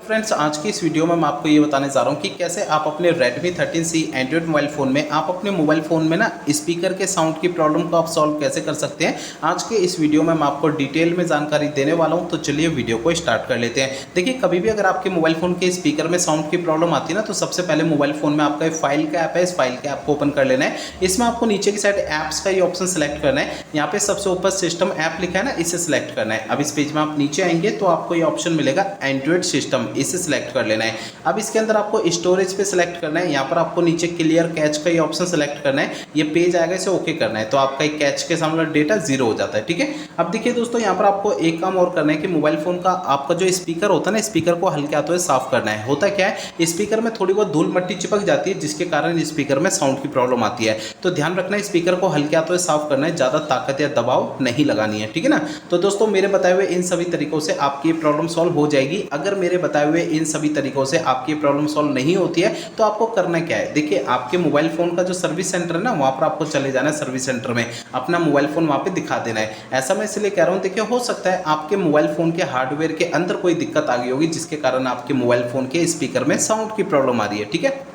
Friends, आज की इस वीडियो में मैं आपको ये बताने जा रहा हूँ कि कैसे आप अपने Redmi 13C Android mobile phone में अपने मोबाइल फ़ोन में स्पीकर के साउंड की प्रॉब्लम को आप सॉल्व कैसे कर सकते हैं। आज के इस वीडियो में मैं आपको डिटेल में जानकारी देने वाला हूँ। तो चलिए वीडियो को स्टार्ट कर लेते हैं। देखिए, कभी भी अगर आपके मोबाइल फ़ोन के स्पीकर में साउंड की प्रॉब्लम आती है ना, तो सबसे पहले मोबाइल फ़ोन में आपका फाइल का ऐप है, इस फाइल के ऐप को ओपन कर लेना है। इसमें आपको नीचे की साइड ऐप्स का ये ऑप्शन सेलेक्ट करना है। यहाँ पे सबसे ऊपर सिस्टम ऐप लिखा है ना, इसे सिलेक्ट करना है। अब इस पेज में आप नीचे आएंगे तो आपको ये ऑप्शन मिलेगा एंड्रॉयड सिस्टम, इसे सिलेक्ट कर लेना है। अब इसके अंदर आपको स्टोरेज पे सिलेक्ट करना है। यहाँ पर आपको नीचे क्लियर कैच का ये ऑप्शन सेलेक्ट करना है। ये पेज आएगा, इसे ओके करना है, तो आपका एक कैच के सामने डेटा जीरो हो जाता है। ठीक है, अब देखिए दोस्तों, यहाँ पर आपको एक काम और करना है कि मोबाइल फोन का आपका जो स्पीकर होता है ना, स्पीकर को हल्के हाथों से साफ करना है। होता क्या है, स्पीकर में थोड़ी बहुत धूल मिट्टी चिपक जाती है, जिसके कारण स्पीकर में साउंड की प्रॉब्लम आती है। तो ध्यान रखना है, स्पीकर को हल्के हाथों से साफ करना है, ज्यादा ताकत या दबाव नहीं लगानी है। ठीक है ना। तो दोस्तों, मेरे बताए हुए इन सभी तरीकों से आपकी प्रॉब्लम सॉल्व हो जाएगी। अगर मेरे बताए हुए इन सभी तरीकों से आपकी प्रॉब्लम सॉल्व नहीं होती है तो आपको करना क्या है, देखिए, आपके मोबाइल फोन का जो सर्विस सेंटर है ना, वहां पर आपको चले जाना है। सर्विस सेंटर में अपना मोबाइल फोन वहां पे दिखा देना है। ऐसा मैं इसलिए कह रहा हूं, देखिए, हो सकता है आपके मोबाइल फोन के हार्डवेयर के अंदर कोई दिक्कत आ गई होगी, जिसके कारण आपके मोबाइल फोन के स्पीकर में साउंड की प्रॉब्लम आ रही है। ठीक है।